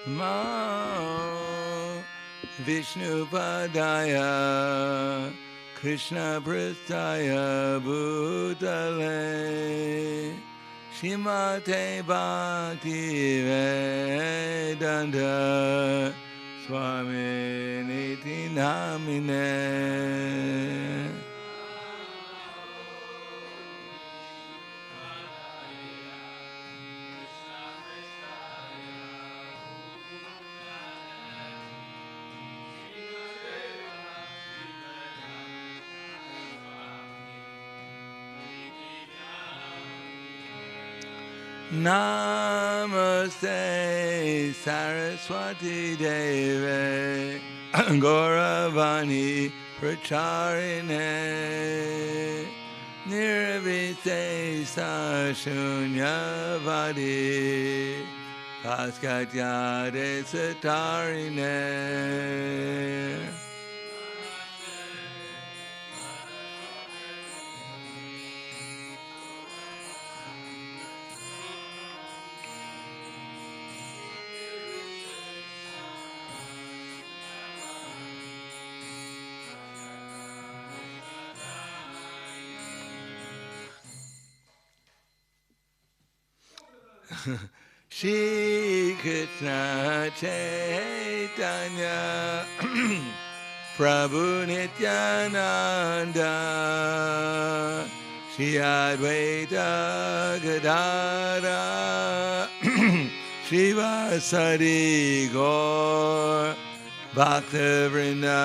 Ma Vishnu Padaya Krishna Prastaya Bhutale Shimate Bhakti Vedanta Swami Niti Namine. Namaste Saraswati Deve Gauravani Pracharine Nirvisesa Shunyavadi Paskatyade Satarine. Shri Krishna Chaitanya Prabhu Nityananda Shri Advaita Gadadhara Shivasari Gaur Bhaktavrinda.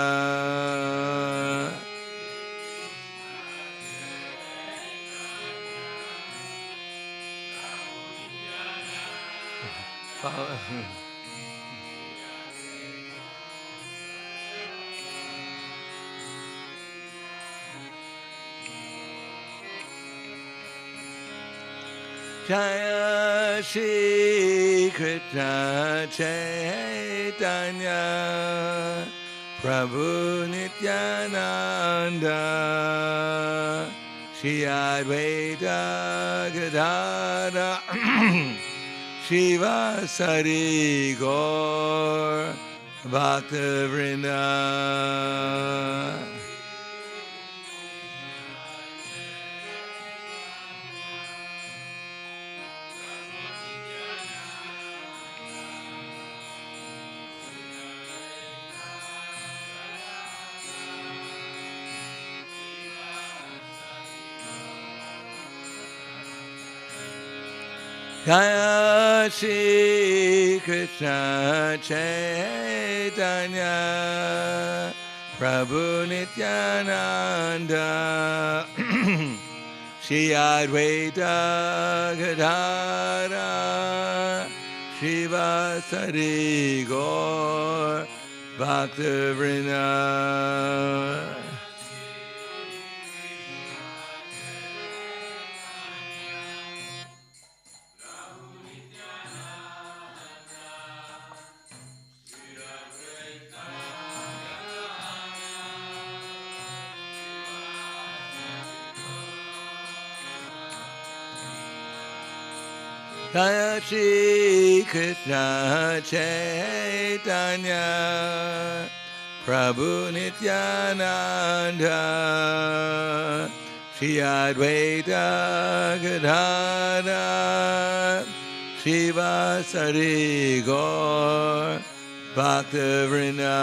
Jaya Shri Krishna Chaitanya Prabhu Nityananda Shri Advaita Gadadhara Shivasari Gaur Bhaktavrinda. Jaya Shri Krishna Chaitanya Prabhu Nityananda Shri Advaita Gadadhara Shivasari Gaur Bhaktavrinda. Jaya Shri Krishna Chaitanya Prabhu Nityananda Shri Advaita Gadadhara Shivasari Gaur Bhaktavrinda.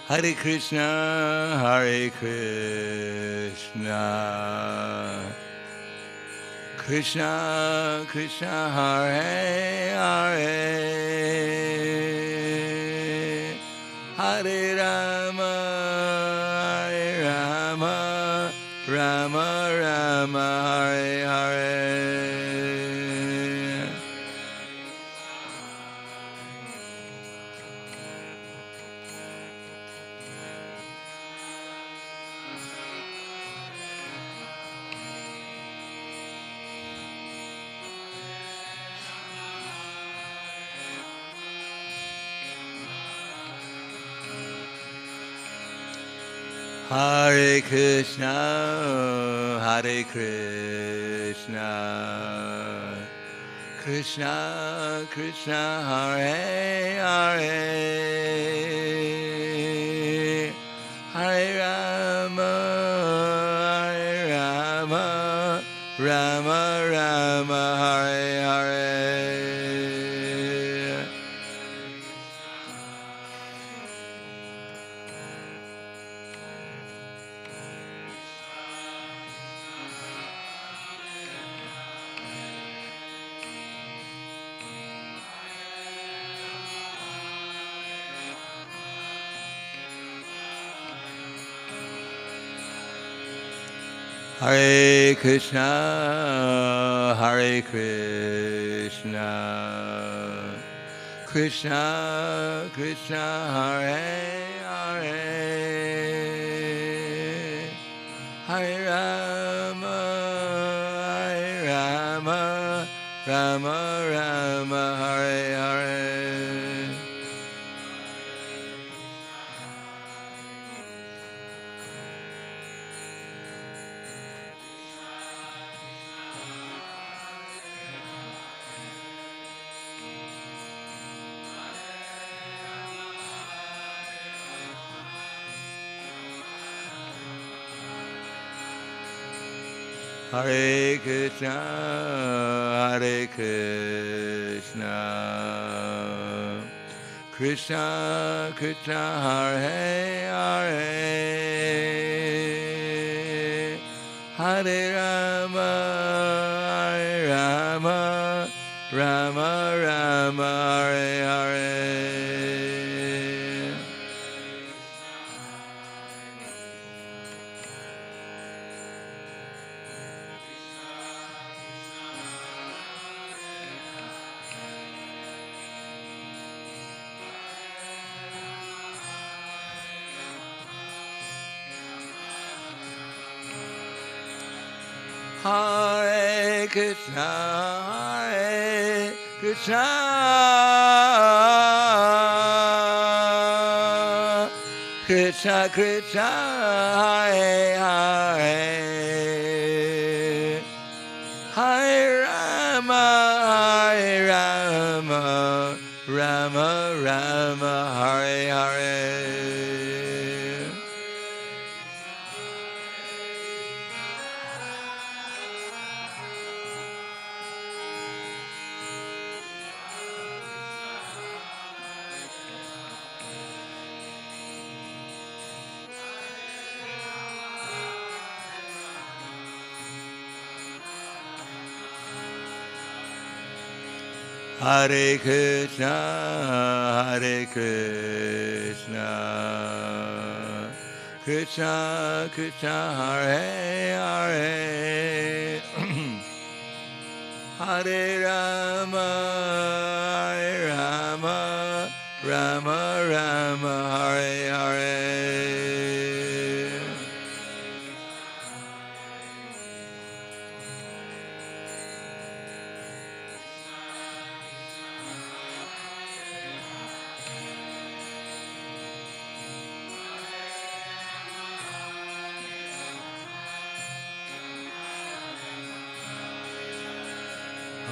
Hare Krishna, Hare Krishna, Krishna Krishna, Hare Hare, Hare Rama, Hare Rama, Rama Rama, Hare Hare. Hare Krishna, Hare Krishna, Krishna Krishna, Hare Hare, Hare Rama, Hare Rama, Rama Rama, Hare Hare. Hare Krishna, Hare Krishna, Krishna Krishna, Hare Hare, Hare Rama, Hare Rama, Rama Rama, Hare Hare. Hare Krishna, Hare Krishna, Krishna Krishna, Hare Hare, Hare Rama, Hare Rama, Rama Rama, Hare Hare. Hare Krishna, Hare Krishna, Krishna Krishna, Hare Hare, Hare Rama, Hare Rama, Rama Rama, Hare Hare. Hare Krishna, Hare Krishna, Krishna Krishna, Hare Hare, Hare Rama, Hare Rama, Rama Rama, Hare Hare.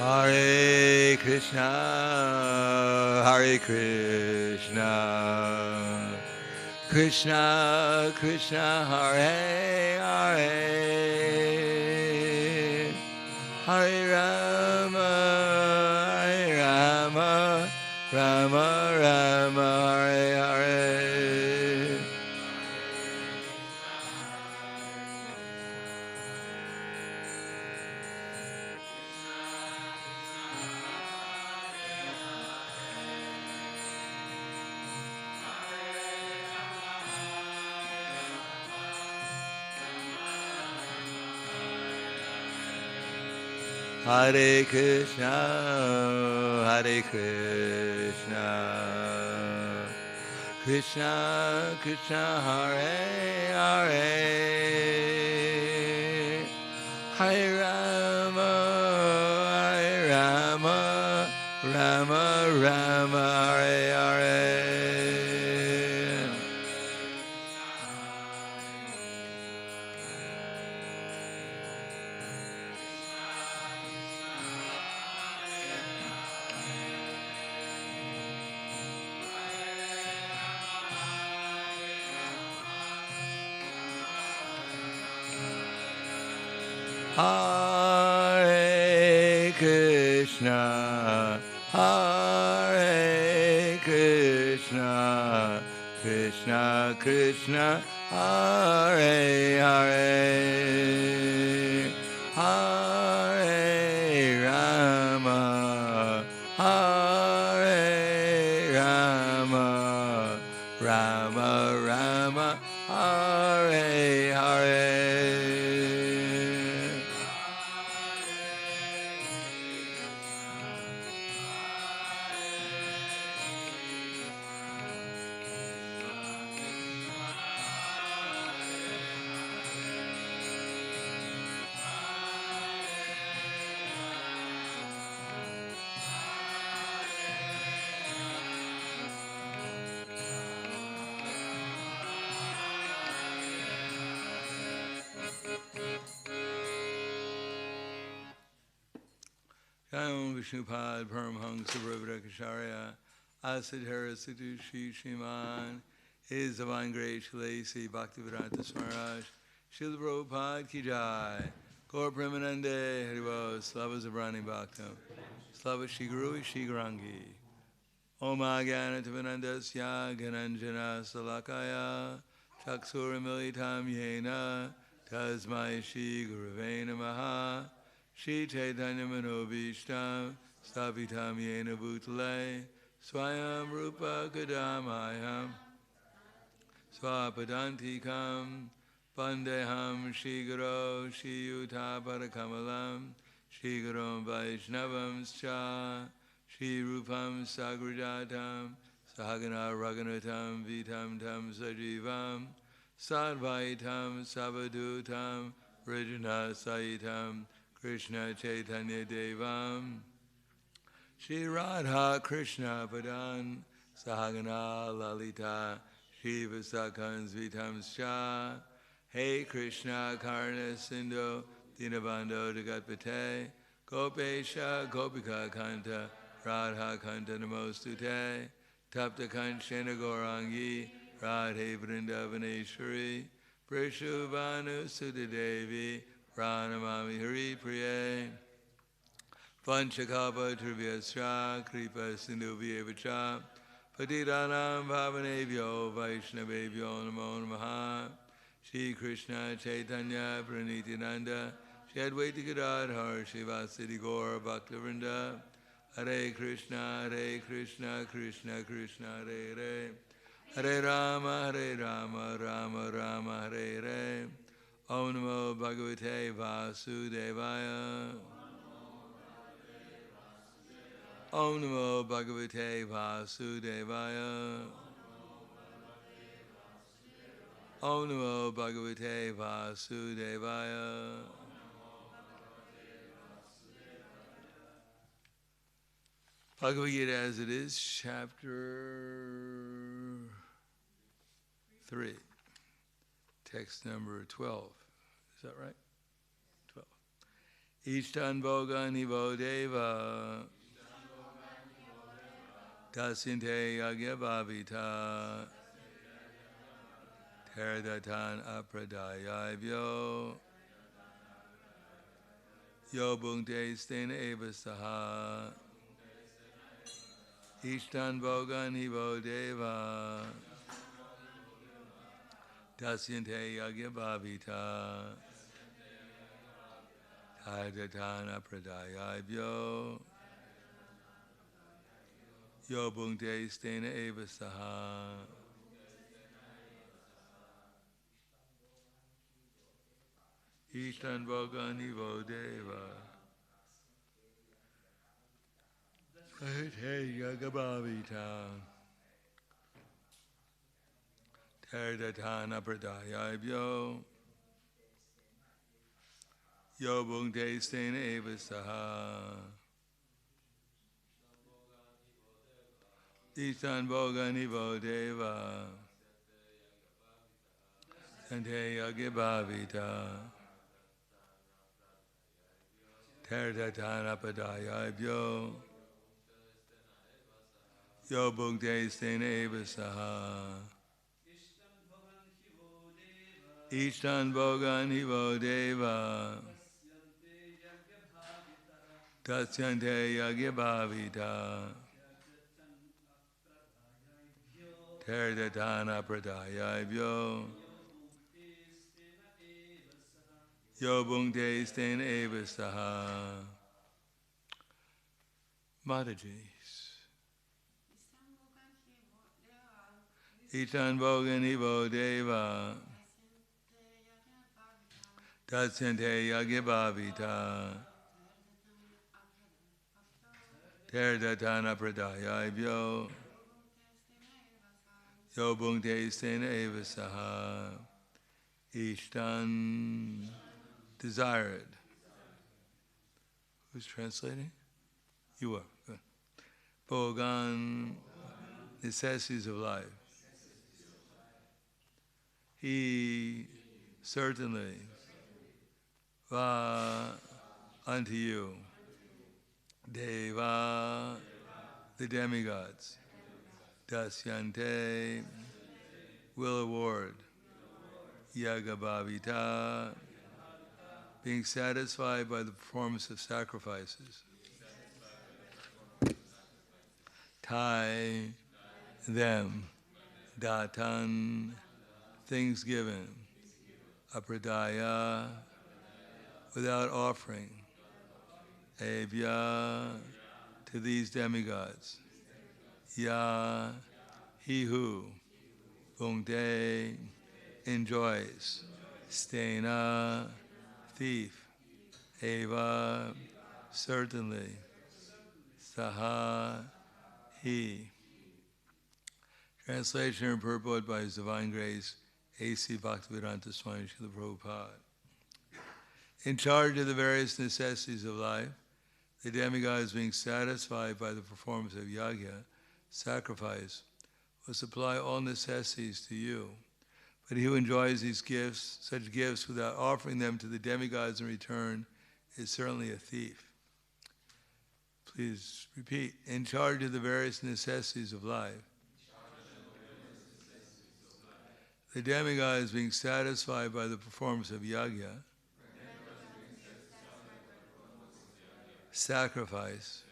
Hare Krishna, Hare Krishna, Krishna Krishna, Hare Hare, Hare Rama, Hare Rama, Rama Rama, Hare Hare. Hare Krishna, Hare Krishna, Krishna Krishna, Hare Hare, Hare Rama, Hare Rama, Rama Rama, Hare Hare. Hare Krishna, Hare Krishna, Krishna Krishna, Hare Hare, Hare Rama, Hare Rama, Rama Rama, Hare Hare. Om Vishnupad Paramhansa Brahmadakacharya Asadhara Sidhu Shri Shriman His Divine Grace Shalasi Bhaktivedanta Smaraj Srila Prabhupada Ki Jai Gaur Premanande Haribo Slava Zabrani Bhaktam Slava Shri Guru Shri Garangi Om Agyanata Vinandasya Gananjana Salakaya Chaksura Militam Yena Tasmai Shri Gurave Namaha Shri Chaitanya Manobhishtam Sthapitam Yena Bhutale Swayam Rupa Kadamayam Swapadantikam Pandeham Shri Guru Shri Yuta Parakamalam Shri Gurum Vaishnavam Scha Shri Rupam Sagrajatam Sahagana Raghunatam Vitam Tam Sajivam Sadvaitam Savadutam Rajana Saitam Krishna Chaitanya Devam Shri Radha Krishna Padan Sahagana Lalita Shri Vasakans Vitam Scha Hey Krishna Karna Sindhu Dinabando Jagatpate Gopesha Gopika Kanta Radha Kanta Namostute Tapta Kanchana Gaurangi Radhe Vrindavaneshwari Prishubhanu Sudadevi Pranamami Hari Priye Panchakapa Trivyasra Kripa Sindhu Vyevacha Patiranam Bhavanebhyo Vaishnavebhyo Namo Namaha Shri Krishna Chaitanya Pranityananda Shri Advaita Gadadhar Shivasati Gaur Bhaktivinoda Hare Krishna Krishna Krishna Hare Hare Hare Rama Rama Rama Hare Hare Om Namo Bhagavate Vasudevaya Om Namo Bhagavate Vasudevaya Om Namo Bhagavate Vasudevaya Bhagavad Gita as it is, chapter 3, text number 12. Is that right? 12. Ishtan Bhogan Hivo Deva Tasinte Yagya Bhavita Terdatan Apradayavyo Yo Bhunte Stena Evasaha Ishtan Bhogan Hivo Deva Tasyante Yagya Bhavita Tardhatana Pradayabhyo Yo Bhunte Stena Eva Saha Ishtan Bhogan Hivo Deva Tasyante Yagya Bhavita Tardhatana Pradayabhyo Yo Bhunte Stena Eva Saha Ishtan Bhogan Hivo Deva Sante Yagya Bhavita Tardhatana Pradayabhyo Yo Bhunte Stena Eva Saha Ishtan Bhogan Hivo Deva Tasyante Yagibhavita Terdatana Pradayabhyo Yo Bhungte Stena Eva Saha. Mataji's. Itan Bhogan Evo Deva Tatsante Yagibhavita Terdatana Pradayabhyo Yo Bhungte Stena Eva Saha. Ishtan, desired. Who's translating? You are. Good. Bhogan, necessities of life. He certainly, va, unto you, Deva, the demigods, Dasyante, will award, Yagabhavita, being satisfied by the performance of sacrifices. Tai, them, datan, things given, apradaya, without offering, evya, to these demigods, ya, he who, bhungte, enjoys, stena, thief, eva, certainly, saha, he. Translation and purport by His Divine Grace, A.C. Bhaktivedanta Swami Srila Prabhupada. In charge of the various necessities of life, the demigods being satisfied by the performance of yajna, sacrifice, will supply all necessities to you. But he who enjoys these gifts, such gifts, without offering them to the demigods in return, is certainly a thief. Please repeat. In charge of the various necessities of life, the demigods being satisfied by the performance of yajna, sacrifice,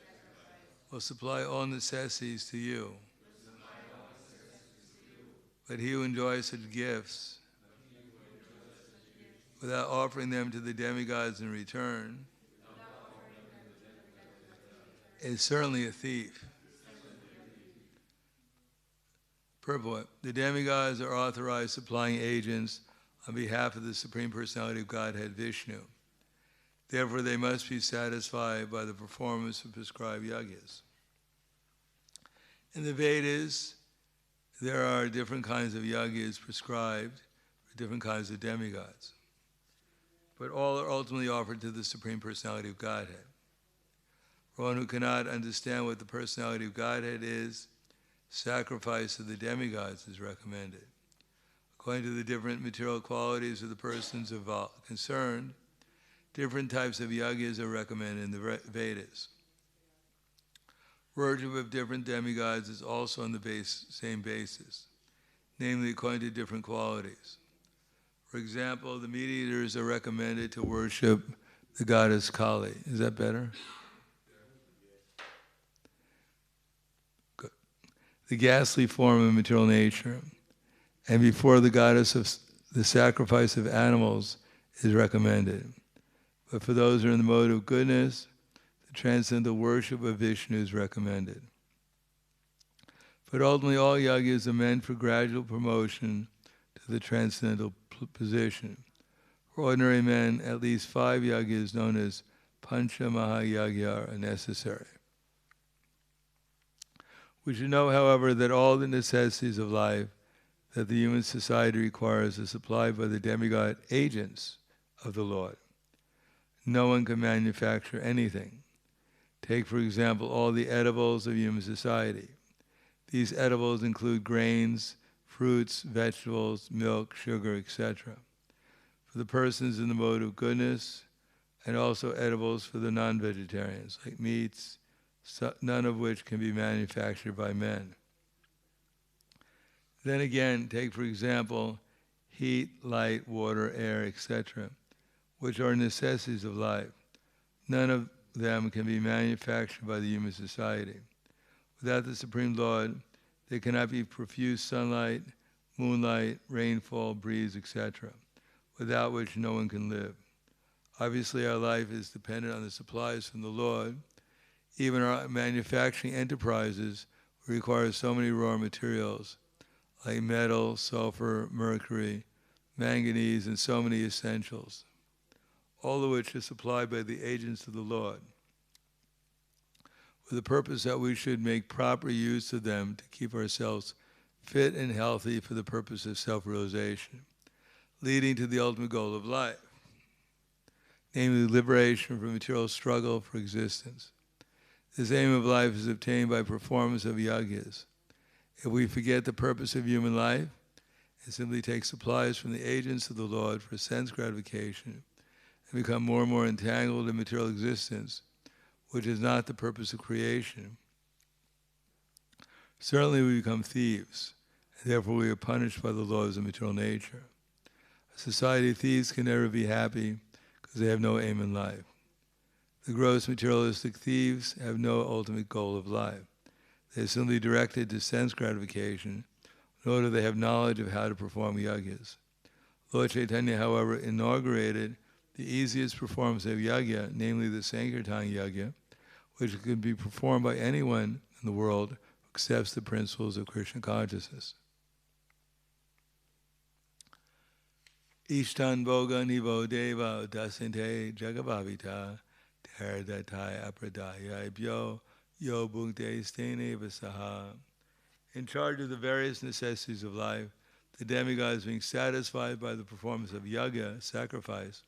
will supply all necessities to you. But he who enjoys such gifts, without offering them to the demigods in return, is certainly a thief. Purport. The demigods are authorized supplying agents on behalf of the Supreme Personality of Godhead, Vishnu. Therefore, they must be satisfied by the performance of prescribed yajnas. In the Vedas, there are different kinds of yajnas prescribed for different kinds of demigods. But all are ultimately offered to the Supreme Personality of Godhead. For one who cannot understand what the Personality of Godhead is, sacrifice of the demigods is recommended. According to the different material qualities of the persons concerned, different types of yajnas are recommended in the Vedas. Worship of different demigods is also on the same basis, namely according to different qualities. For example, the meat-eaters are recommended to worship the goddess Kali. Is that better? Good. The ghastly form of material nature, and before the goddess of the sacrifice of animals is recommended. But for those who are in the mode of goodness, the transcendental worship of Vishnu is recommended. But ultimately, all yajnas are meant for gradual promotion to the transcendental position. For ordinary men, at least 5 yajnas known as Pancha Mahayagya are necessary. We should know, however, that all the necessities of life that the human society requires are supplied by the demigod agents of the Lord. No one can manufacture anything. Take, for example, all the edibles of human society. These edibles include grains, fruits, vegetables, milk, sugar, etc. For the persons in the mode of goodness, and also edibles for the non-vegetarians, like meats, none of which can be manufactured by men. Then again, take, for example, heat, light, water, air, etc., which are necessities of life. None of them can be manufactured by the human society. Without the Supreme Lord, there cannot be profuse sunlight, moonlight, rainfall, breeze, etc., without which no one can live. Obviously, our life is dependent on the supplies from the Lord. Even our manufacturing enterprises require so many raw materials, like metal, sulfur, mercury, manganese, and so many essentials, all of which are supplied by the agents of the Lord, with the purpose that we should make proper use of them to keep ourselves fit and healthy for the purpose of self-realization, leading to the ultimate goal of life, namely liberation from material struggle for existence. This aim of life is obtained by performance of yagyas. If we forget the purpose of human life and simply take supplies from the agents of the Lord for sense gratification and become more and more entangled in material existence, which is not the purpose of creation, certainly we become thieves, and therefore we are punished by the laws of material nature. A society of thieves can never be happy because they have no aim in life. The gross materialistic thieves have no ultimate goal of life. They are simply directed to sense gratification, nor do they have knowledge of how to perform yagyas. Lord Chaitanya, however, inaugurated the easiest performance of yagya, namely the Sankirtan yagya, which can be performed by anyone in the world who accepts the principles of Krishna consciousness. Ishtan Boga Nivo Deva Dasinte Jagabhavita Terdatai Apradaya Byo Yo Bhukte Stene Vasaha. In charge of the various necessities of life, the demigods, being satisfied by the performance of yagya, sacrifice,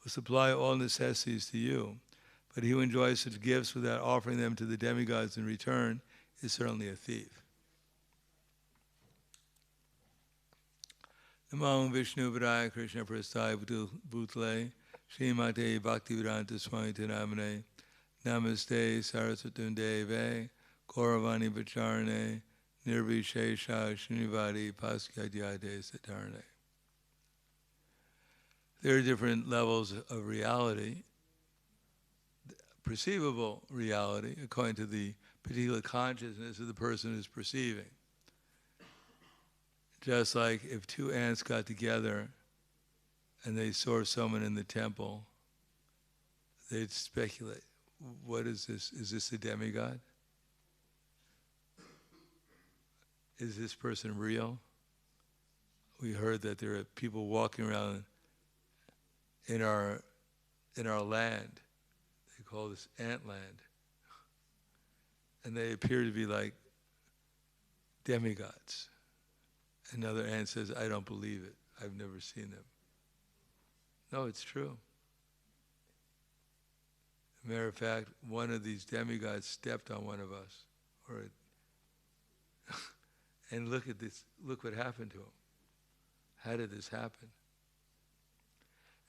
will supply all necessities to you. But he who enjoys such gifts without offering them to the demigods in return is certainly a thief. Namo Vishnu Vidaya Krishna Prasthaya Bhutle Srimate Bhaktivedanta Swami Namane Namaste Saraswati Deve Gauravani Vacharane Nirvishesha Srinivadi Paskyadyade Satarane. There are different levels of reality, perceivable reality, according to the particular consciousness of the person who's perceiving. Just like if two ants got together and they saw someone in the temple, they'd speculate, what is this? Is this a demigod? Is this person real? We heard that there are people walking around in our land. They call this ant land. And they appear to be like demigods. Another ant says, I don't believe it. I've never seen them. No, it's true. As a matter of fact, one of these demigods stepped on one of us. And look at this, look what happened to him. How did this happen?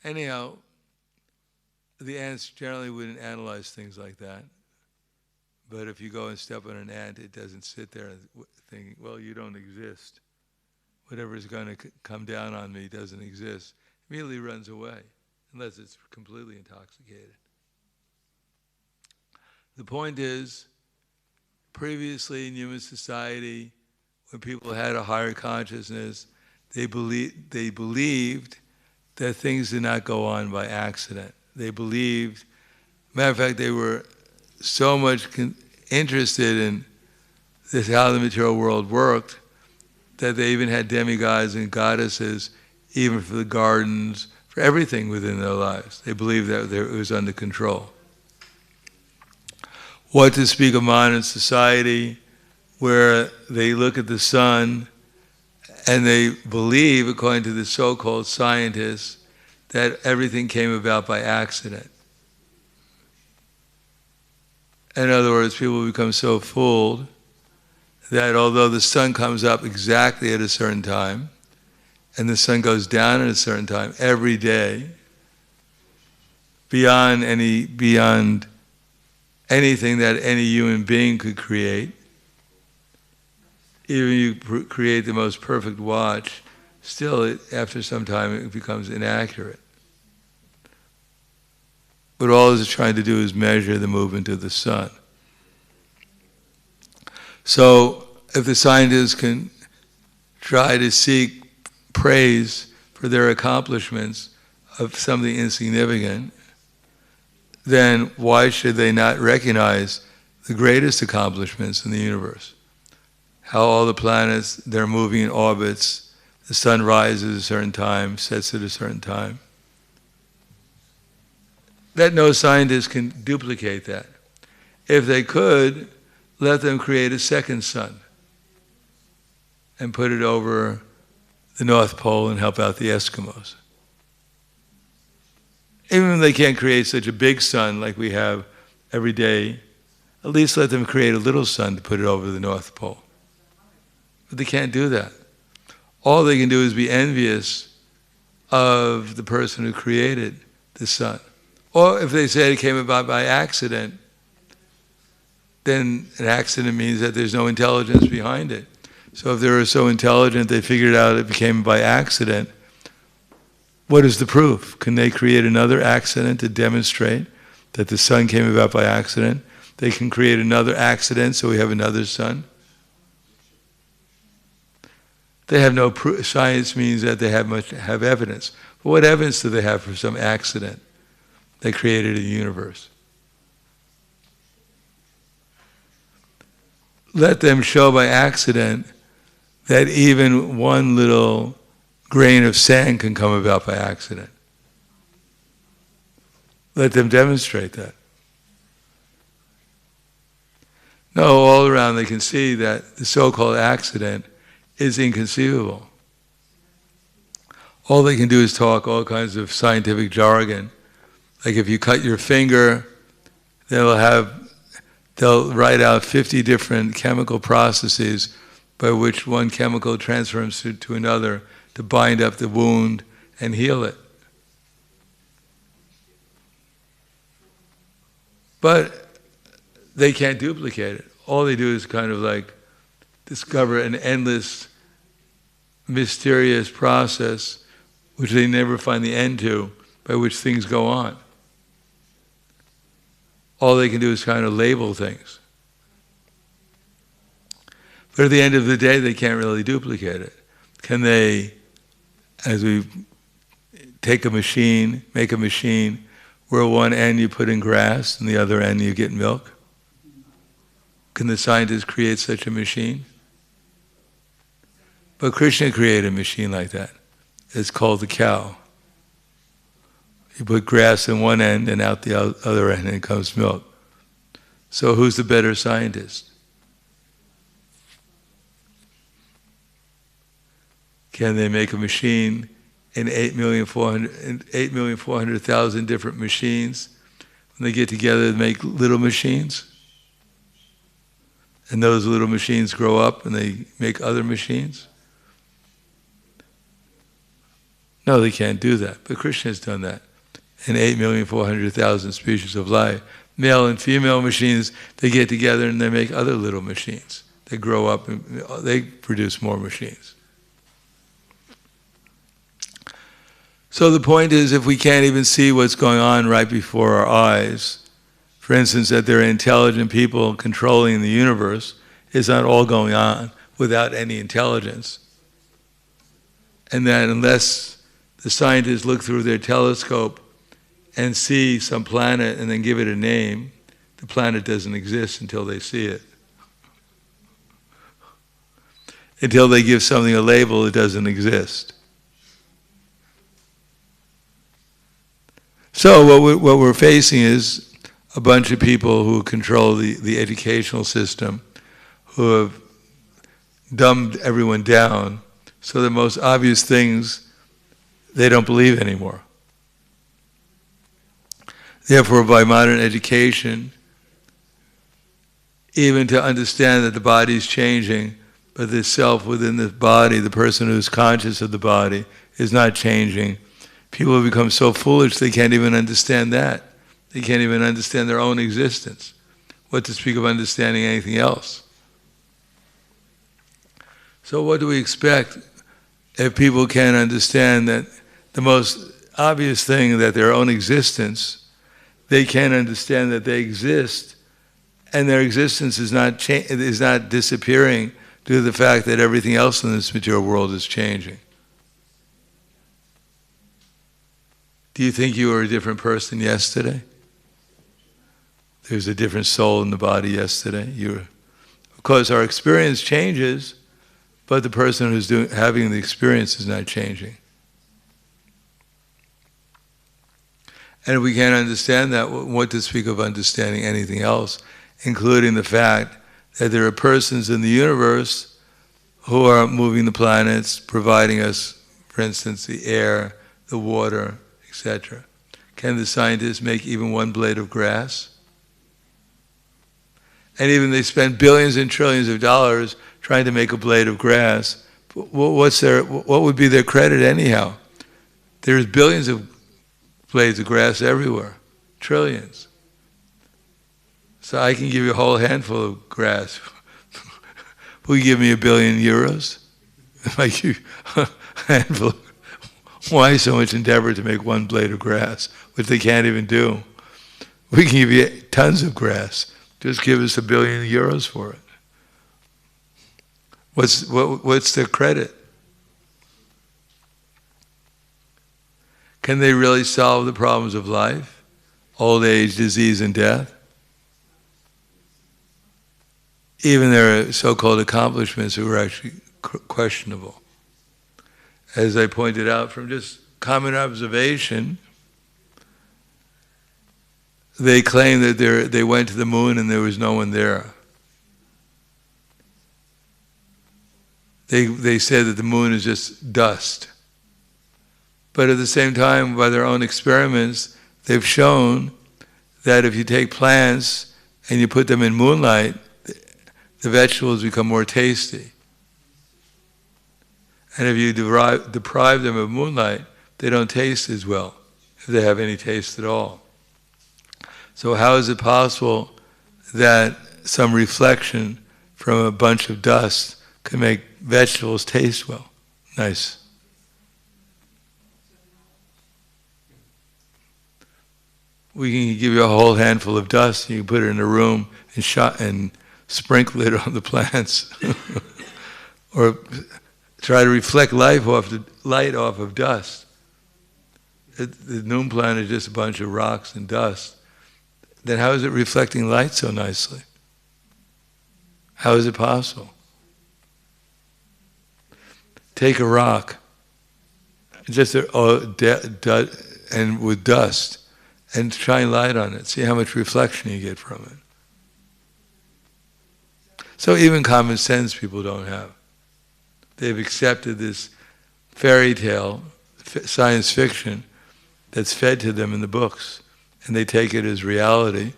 Anyhow, the ants generally wouldn't analyze things like that. But if you go and step on an ant, it doesn't sit there and thinking, well, you don't exist. Whatever is going to come down on me doesn't exist. Immediately runs away, unless it's completely intoxicated. The point is, previously in human society, when people had a higher consciousness, they believed that things did not go on by accident. They believed, matter of fact, they were so much interested in this, how the material world worked, that they even had demigods and goddesses, even for the gardens, for everything within their lives. They believed that it was under control. What to speak of modern society, where they look at the sun and they believe, according to the so-called scientists, that everything came about by accident. In other words, people become so fooled that although the sun comes up exactly at a certain time, and the sun goes down at a certain time every day, beyond anything that any human being could create, even you create the most perfect watch, still after some time it becomes inaccurate. but all it's trying to do is measure the movement of the sun. So if the scientists can try to seek praise for their accomplishments of something insignificant, then why should they not recognize the greatest accomplishments in the universe? How all the planets, they're moving in orbits, the sun rises at a certain time, sets at a certain time. That no scientist can duplicate that. If they could, let them create a second sun and put it over the North Pole and help out the Eskimos. Even if they can't create such a big sun like we have every day, at least let them create a little sun to put it over the North Pole. But they can't do that. All they can do is be envious of the person who created the sun. Or if they say it came about by accident, then an accident means that there's no intelligence behind it. So if they were so intelligent they figured out it became by accident, what is the proof? Can they create another accident to demonstrate that the sun came about by accident? They can create another accident so we have another sun. They have no proof. Science means that they have evidence. But what evidence do they have for some accident that created a universe? Let them show by accident that even one little grain of sand can come about by accident. Let them demonstrate that. No, all around they can see that the so-called accident is inconceivable. All they can do is talk all kinds of scientific jargon. Like if you cut your finger, they'll write out 50 different chemical processes by which one chemical transforms to another to bind up the wound and heal it. But they can't duplicate it. All they do is kind of like discover an endless, mysterious process which they never find the end to, by which things go on. All they can do is kind of label things. But at the end of the day, they can't really duplicate it. Can they, as we take a machine, make a machine, where one end you put in grass and the other end you get milk? Can the scientists create such a machine? But Krishna created a machine like that. It's called the cow. You put grass in one end and out the other end and comes milk. So who's the better scientist? Can they make a machine in 8,400,000 different machines? When they get together, they make little machines? And those little machines grow up and they make other machines? No, they can't do that. But Krishna has done that. In 8,400,000 species of life, male and female machines, they get together and they make other little machines. They grow up and they produce more machines. So the point is, if we can't even see what's going on right before our eyes, for instance, that there are intelligent people controlling the universe, is not all going on without any intelligence. And that unless the scientists look through their telescope and see some planet and then give it a name, the planet doesn't exist until they see it. Until they give something a label, it doesn't exist. So what we're facing is a bunch of people who control the educational system, who have dumbed everyone down, so the most obvious things they don't believe anymore. Therefore, by modern education, even to understand that the body is changing, but the self within the body, the person who's conscious of the body, is not changing, people have become so foolish they can't even understand that. They can't even understand their own existence. What to speak of understanding anything else? So what do we expect if people can't understand that the most obvious thing, that their own existence, they can't understand that they exist, and their existence is not disappearing due to the fact that everything else in this material world is changing. Do you think you were a different person yesterday? There's a different soul in the body yesterday. Of course, our experience changes, but the person who's having the experience is not changing. And if we can't understand that, what to speak of understanding anything else, including the fact that there are persons in the universe who are moving the planets, providing us, for instance, the air, the water, etc. Can the scientists make even one blade of grass? And even they spend billions and trillions of dollars trying to make a blade of grass. What would be their credit anyhow? There's billions of blades of grass everywhere, trillions. So I can give you a whole handful of grass. Will you give me €1 billion? If I give you a handful, why so much endeavor to make one blade of grass, which they can't even do? We can give you tons of grass. Just give us €1 billion for it. What's their credit? Can they really solve the problems of life? Old age, disease, and death? Even their so-called accomplishments are actually questionable. As I pointed out, from just common observation, they claim that they went to the moon and there was no one there. They said that the moon is just dust. But at the same time, by their own experiments, they've shown that if you take plants and you put them in moonlight, the vegetables become more tasty. And if you deprive them of moonlight, they don't taste as well, if they have any taste at all. So how is it possible that some reflection from a bunch of dust can make vegetables taste well? Nice. We can give you a whole handful of dust, and you can put it in a room and sprinkle it on the plants. Or try to reflect light off of dust. The noon plant is just a bunch of rocks and dust. Then how is it reflecting light so nicely? How is it possible? Take a rock, just and with dust, and shine light on it. See how much reflection you get from it. So even common sense people don't have. They've accepted this fairy tale, science fiction, that's fed to them in the books, and they take it as reality.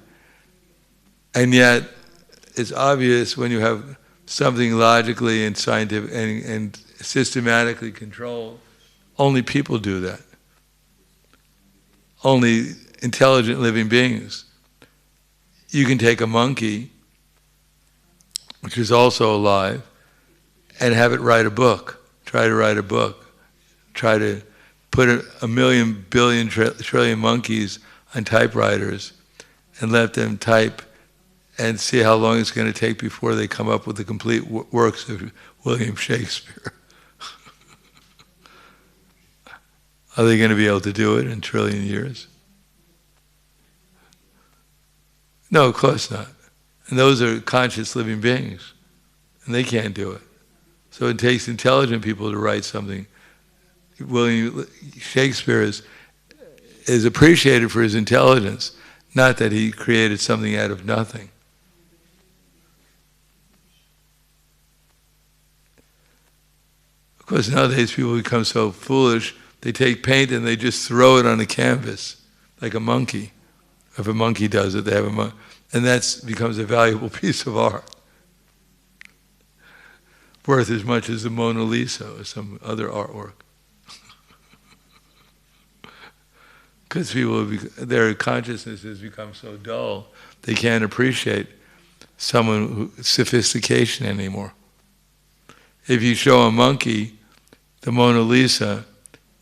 And yet, it's obvious when you have something logically and scientific and systematically controlled, only people do that. Only intelligent living beings. You can take a monkey, which is also alive, and have it write a book. Try to write a book. Try to put a million, billion, trillion monkeys on typewriters and let them type and see how long it's going to take before they come up with the complete works of William Shakespeare. Are they going to be able to do it in 1 trillion years? No, of course not. And those are conscious living beings, and they can't do it. So it takes intelligent people to write something. William Shakespeare is appreciated for his intelligence, not that he created something out of nothing. Of course, nowadays people become so foolish, they take paint and they just throw it on a canvas, like a monkey. If a monkey does it, they have a monkey. And that becomes a valuable piece of art. Worth as much as the Mona Lisa or some other artwork. Because their consciousness has become so dull, they can't appreciate someone's sophistication anymore. If you show a monkey the Mona Lisa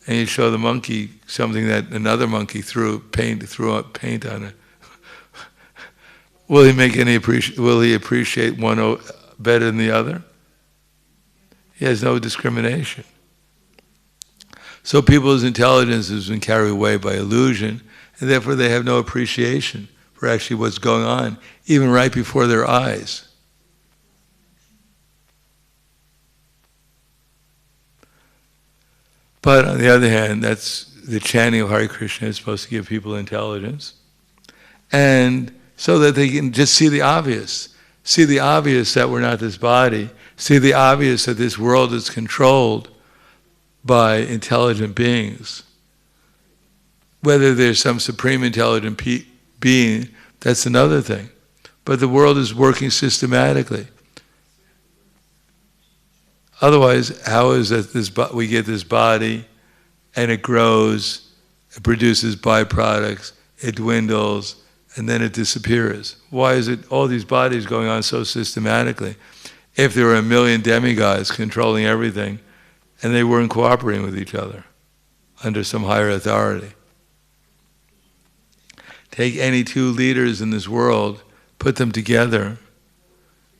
and you show the monkey something that another monkey threw out paint on it, will he appreciate one better than the other? He has no discrimination. So people's intelligence has been carried away by illusion, and therefore they have no appreciation for actually what's going on, even right before their eyes. But on the other hand, that's the chanting of Hare Krishna is supposed to give people intelligence, and so that they can just see the obvious that we're not this body, see the obvious that this world is controlled by intelligent beings. Whether there's some supreme intelligent being, that's another thing. But the world is working systematically. Otherwise, how is it we get this body and it grows, it produces byproducts, it dwindles, and then it disappears? Why is it all these bodies going on so systematically? If there were 1 million demigods controlling everything, and they weren't cooperating with each other under some higher authority. Take any two leaders in this world, put them together,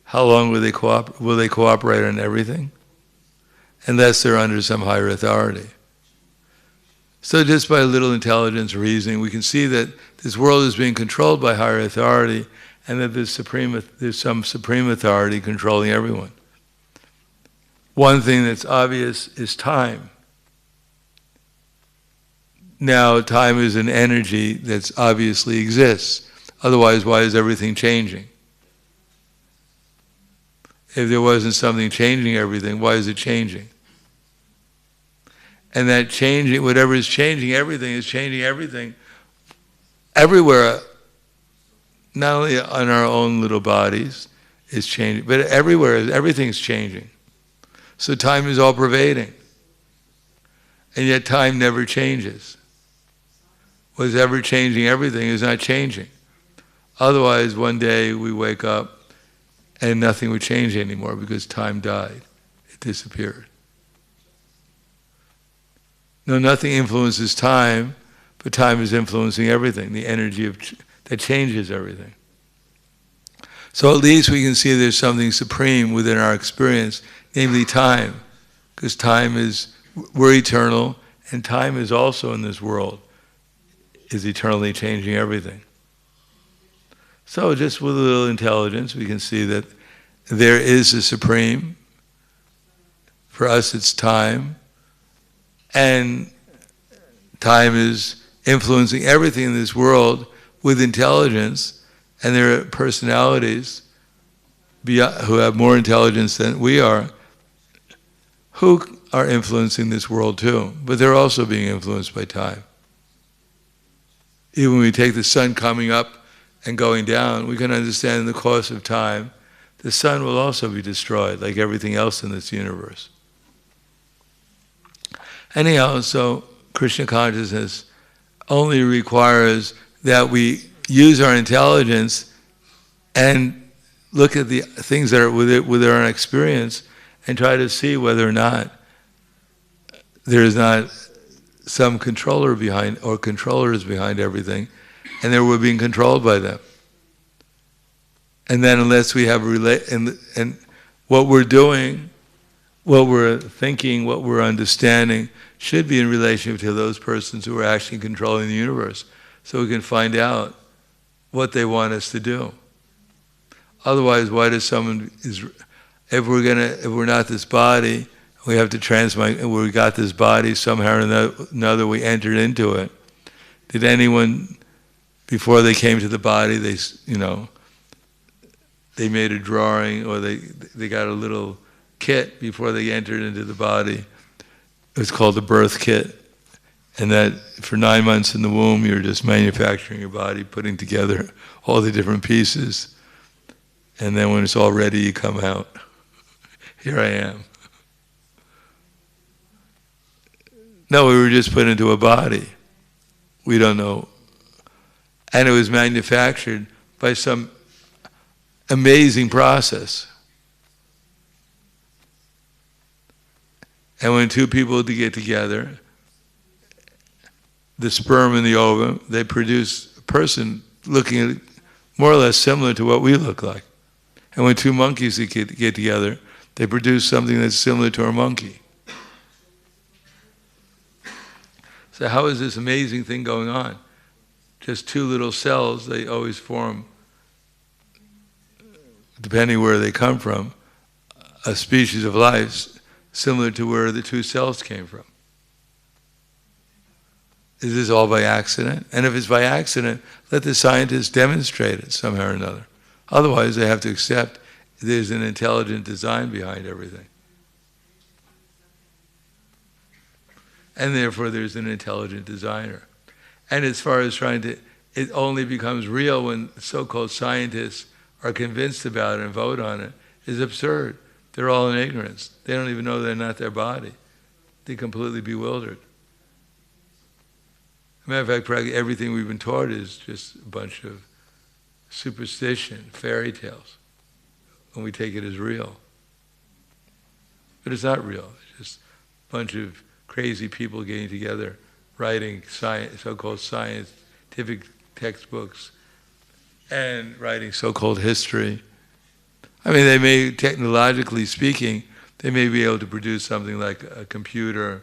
how long will they cooperate on everything? Unless they're under some higher authority. So just by a little intelligence reasoning, we can see that this world is being controlled by higher authority, and that there's some supreme authority controlling everyone. One thing that's obvious is time. Now, time is an energy that obviously exists. Otherwise, why is everything changing? If there wasn't something changing everything, why is it changing? And that changing, whatever is changing everything everywhere, not only on our own little bodies is changing, but everywhere, everything's changing. So time is all pervading. And yet time never changes. What's ever changing everything is not changing. Otherwise, one day we wake up and nothing would change anymore because time died. It disappeared. No, nothing influences time, but time is influencing everything, the energy that changes everything. So at least we can see there's something supreme within our experience, namely time, because we're eternal, and time is also in this world, is eternally changing everything. So just with a little intelligence, we can see that there is a supreme. For us, it's time, and time is influencing everything in this world with intelligence, and there are personalities who have more intelligence than we are, who are influencing this world too, but they're also being influenced by time. Even when we take the sun coming up and going down, we can understand in the course of time, the sun will also be destroyed, like everything else in this universe. Anyhow, so Krishna consciousness only requires that we use our intelligence and look at the things that are with our own experience and try to see whether or not there is not some controller behind, or controllers behind everything, and that we're being controlled by them. And then unless we have and what we're doing, what we're thinking, what we're understanding should be in relationship to those persons who are actually controlling the universe, so we can find out what they want us to do. Otherwise, why does someone if we're not this body, we have to transmit, and we got this body somehow or another, we entered into it. Did anyone, before they came to the body, they made a drawing, or they got a little kit before they entered into the body? It was called the birth kit. And that for 9 months in the womb, you're just manufacturing your body, putting together all the different pieces. And then when it's all ready, you come out. Here I am. No, we were just put into a body. We don't know. And it was manufactured by some amazing process. And when two people get together, the sperm and the ovum, they produce a person looking more or less similar to what we look like. And when two monkeys get together, they produce something that's similar to a monkey. So how is this amazing thing going on? Just two little cells, they always form, depending where they come from, a species of life similar to where the two cells came from. Is this all by accident? And if it's by accident, let the scientists demonstrate it somehow or another. Otherwise, they have to accept there's an intelligent design behind everything. And therefore, there's an intelligent designer. And as far as it only becomes real when so-called scientists are convinced about it and vote on it, is absurd. They're all in ignorance. They don't even know they're not their body. They're completely bewildered. As a matter of fact, practically everything we've been taught is just a bunch of superstition, fairy tales, and we take it as real. But it's not real. It's just a bunch of crazy people getting together, writing so-called scientific textbooks, and writing so-called history. I mean, they may, technologically speaking, they may be able to produce something like a computer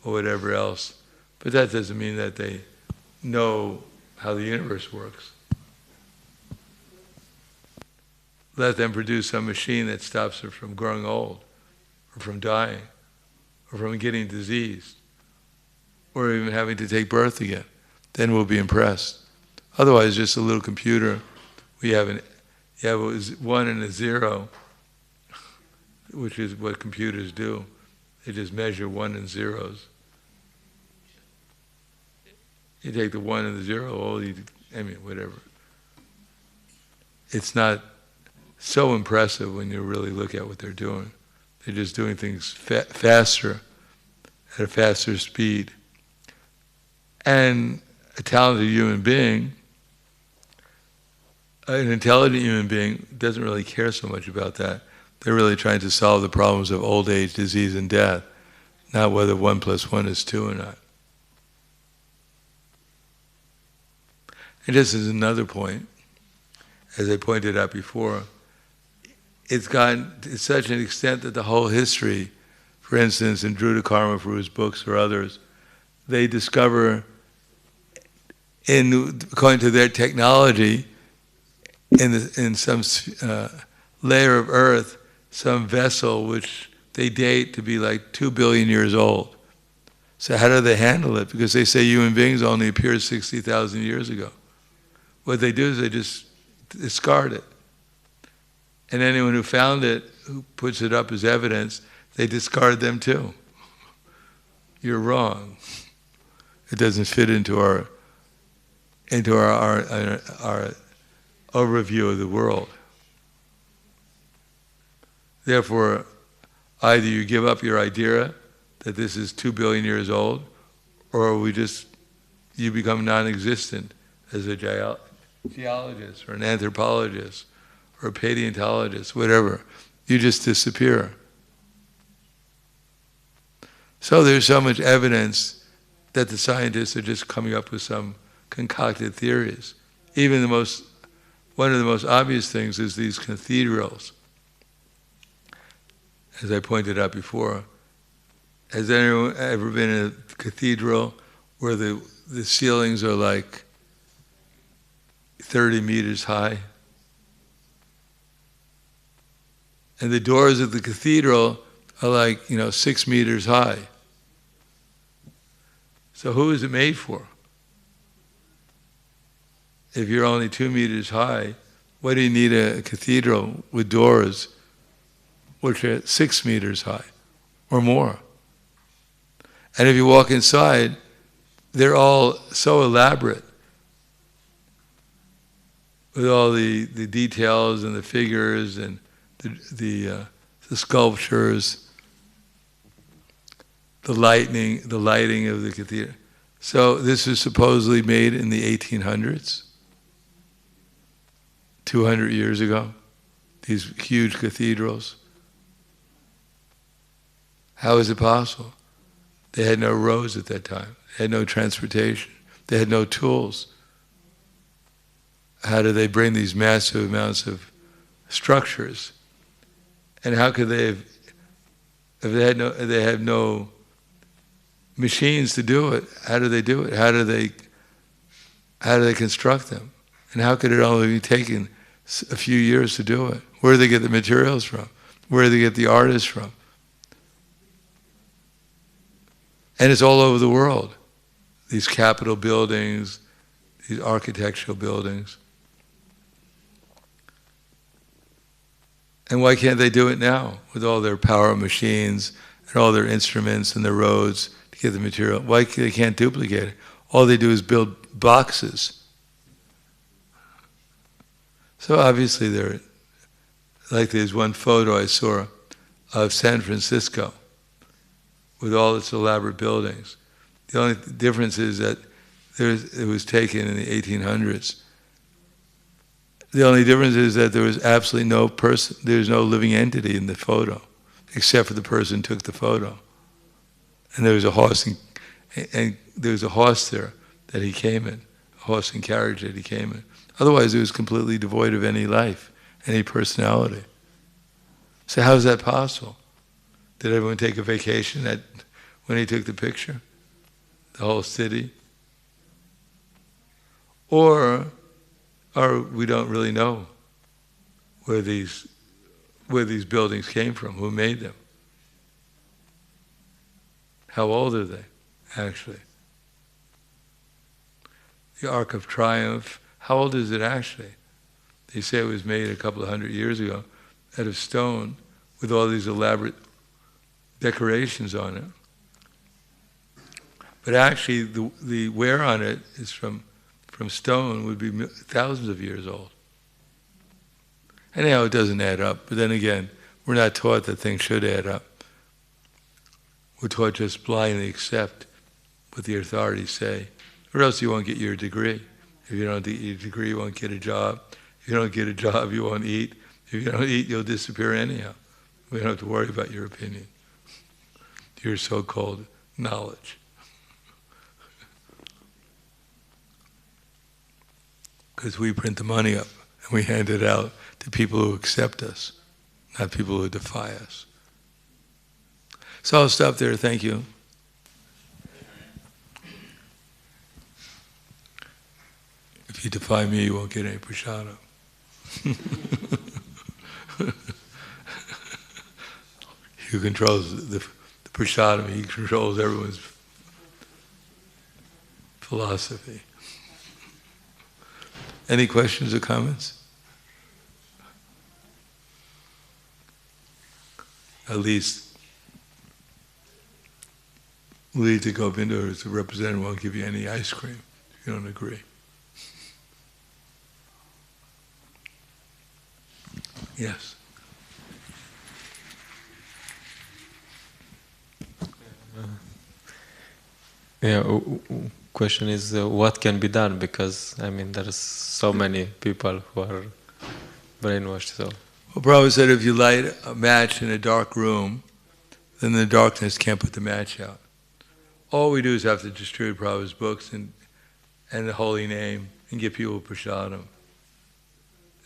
or whatever else, but that doesn't mean that they know how the universe works. Let them produce some machine that stops her from growing old, or from dying, or from getting diseased, or even having to take birth again. Then we'll be impressed. Otherwise, just a little computer. We have it was 1 and a 0, which is what computers do. They just measure 1 and zeros. You take the 1 and the 0, whatever. It's not so impressive when you really look at what they're doing. They're just doing things faster, at a faster speed. And a talented human being, an intelligent human being, doesn't really care so much about that. They're really trying to solve the problems of old age, disease, and death, not whether 1 + 1 is 2 or not. And this is another point, as I pointed out before. It's gotten to such an extent that the whole history, for instance, in Karma for his books or others, they discover, according to their technology, in some layer of earth, some vessel which they date to be like 2 billion years old. So how do they handle it? Because they say human beings only appeared 60,000 years ago. What they do is they just discard it. And anyone who found it, who puts it up as evidence, they discard them too. You're wrong. It doesn't fit into our overview of the world. Therefore, either you give up your idea that this is 2 billion years old, or you become non-existent as a geologist or an anthropologist or a paleontologist, whatever. You just disappear. So there's so much evidence that the scientists are just coming up with some concocted theories. Even one of the most obvious things is these cathedrals. As I pointed out before, has anyone ever been in a cathedral where the ceilings are like 30 meters high? And the doors of the cathedral are like, 6 meters high. So who is it made for? If you're only 2 meters high, why do you need a cathedral with doors which are 6 meters high or more? And if you walk inside, they're all so elaborate with all the details and the figures and the sculptures, the lighting of the cathedral. So this was supposedly made in the 1800s, 200 years ago, these huge cathedrals. How is it possible? They had no roads at that time. They had no transportation. They had no tools. How do they bring these massive amounts of structures? And how could they have, if they have no machines to do it, how do they do it? How do they construct them? And how could it only be taken a few years to do it? Where do they get the materials from? Where do they get the artists from? And it's all over the world. These Capitol buildings, these architectural buildings. And why can't they do it now with all their power machines and all their instruments and their roads to get the material? Why they can't duplicate it? All they do is build boxes. So obviously there's one photo I saw of San Francisco with all its elaborate buildings. The only difference is that it was taken in the 1800s. The only difference is that there was absolutely no person, there was no living entity in the photo, except for the person who took the photo. And there was a horse, and there was a horse there that he came in, a horse and carriage that he came in. Otherwise, it was completely devoid of any life, any personality. So how is that possible? Did everyone take a vacation when he took the picture? The whole city? Or we don't really know where these buildings came from, who made them. How old are they, actually? The Ark of Triumph, how old is it actually? They say it was made a couple of 100 years ago out of stone with all these elaborate decorations on it. But actually the wear on it is from stone, would be thousands of years old. Anyhow, it doesn't add up. But then again, we're not taught that things should add up. We're taught just blindly accept what the authorities say, or else you won't get your degree. If you don't get your degree, you won't get a job. If you don't get a job, you won't eat. If you don't eat, you'll disappear anyhow. We don't have to worry about your opinion, your so-called knowledge. Because we print the money up and we hand it out to people who accept us, not people who defy us. So I'll stop there. Thank you. If you defy me, you won't get any prashadam. He controls the prashadam. He controls everyone's philosophy. Any questions or comments? At least Lita Govinda, as a representative, won't give you any ice cream if you don't agree. Yes. Question is what can be done, because there's so many people who are brainwashed. So, well, Prabhupada said if you light a match in a dark room, then the darkness can't put the match out. All we do is have to distribute Prabhupada's books and the holy name and give people prasadam.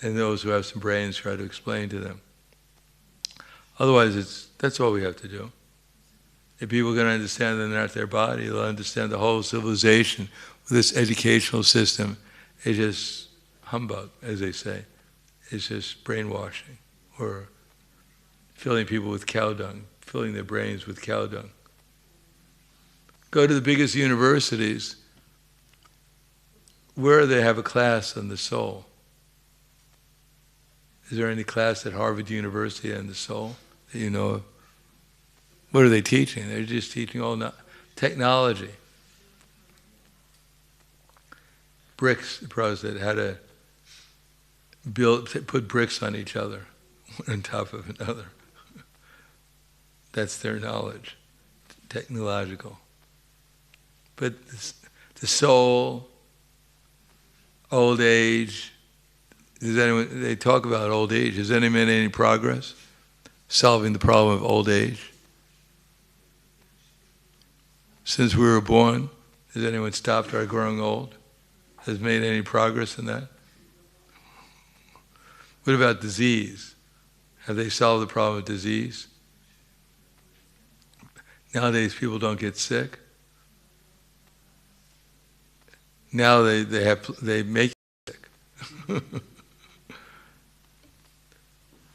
And those who have some brains try to explain to them. Otherwise, that's all we have to do. If people are going to understand that they're not their body, they'll understand the whole civilization with this educational system. It's just humbug, as they say. It's just brainwashing, or filling people with cow dung, filling their brains with cow dung. Go to the biggest universities where they have a class on the soul. Is there any class at Harvard University on the soul that you know of? What are they teaching? They're just teaching all technology. Bricks, the Prabhupada said, how to put bricks on each other, one on top of another. That's their knowledge, technological. But the soul, old age, they talk about old age. Has anyone made any progress solving the problem of old age? since we were born? Has anyone stopped our growing old? Has made any progress in that? What about disease? Have they solved the problem of disease? Nowadays people don't get sick. Now they make you sick.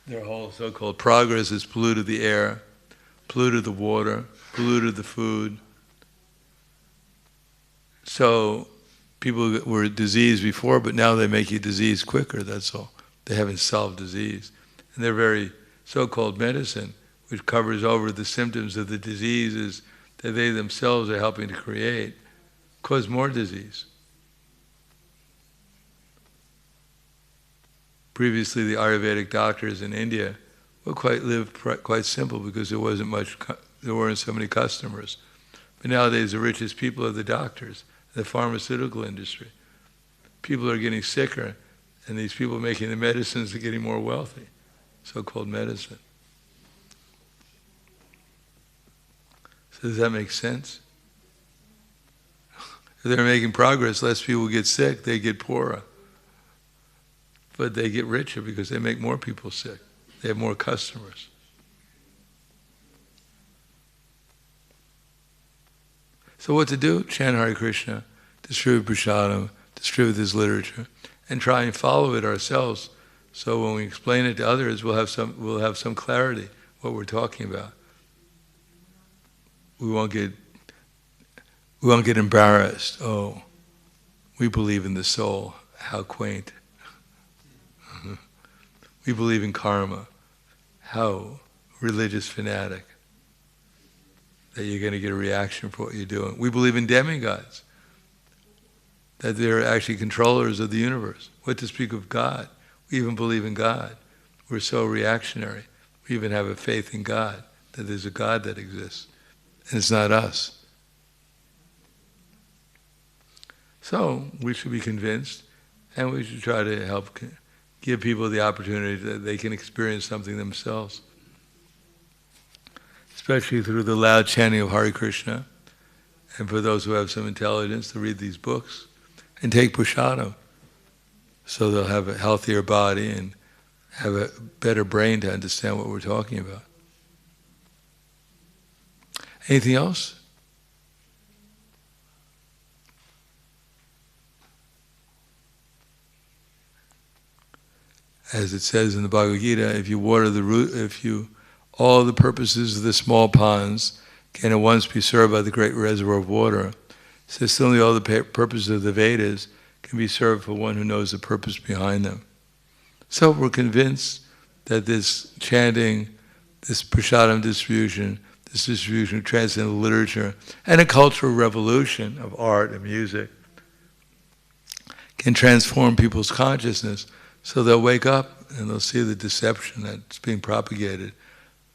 Their whole so-called progress has polluted the air, polluted the water, polluted the food. So people were diseased before, but now they make you diseased quicker, that's all. They haven't solved disease. And their very so-called medicine, which covers over the symptoms of the diseases that they themselves are helping to create, cause more disease. Previously, the Ayurvedic doctors in India lived quite simple because there weren't so many customers. But nowadays, the richest people are the doctors, the pharmaceutical industry. People are getting sicker, and these people making the medicines are getting more wealthy, so-called medicine. So does that make sense? If they're making progress, less people get sick, they get poorer. But they get richer because they make more people sick. They have more customers. So what to do? Chant Hare Krishna, distribute prasadam, distribute this literature, and try and follow it ourselves. So when we explain it to others, we'll have some clarity what we're talking about. We won't get embarrassed. Oh, we believe in the soul. How quaint. We believe in karma. How religious fanatic. That you're going to get a reaction for what you're doing. We believe in demigods. That they're actually controllers of the universe. What to speak of God? We even believe in God. We're so reactionary. We even have a faith in God, that there's a God that exists. And it's not us. So we should be convinced, and we should try to help give people the opportunity that they can experience something themselves. Especially through the loud chanting of Hare Krishna, and for those who have some intelligence to read these books and take prasadam, so they'll have a healthier body and have a better brain to understand what we're talking about. Anything else? As it says in the Bhagavad Gita, if you water the root, all the purposes of the small ponds can at once be served by the great reservoir of water, so similarly all the purposes of the Vedas can be served for one who knows the purpose behind them. So we're convinced that this chanting, this prasadam distribution, this distribution of transcendental literature, and a cultural revolution of art and music can transform people's consciousness, so they'll wake up and they'll see the deception that's being propagated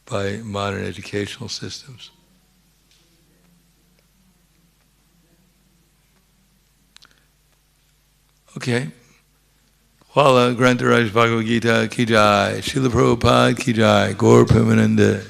by modern educational systems. Okay. Wala Grantaraj Bhagavad Gita Ki Jai, Srila Prabhupada Ki Jai, Gaur Premanande.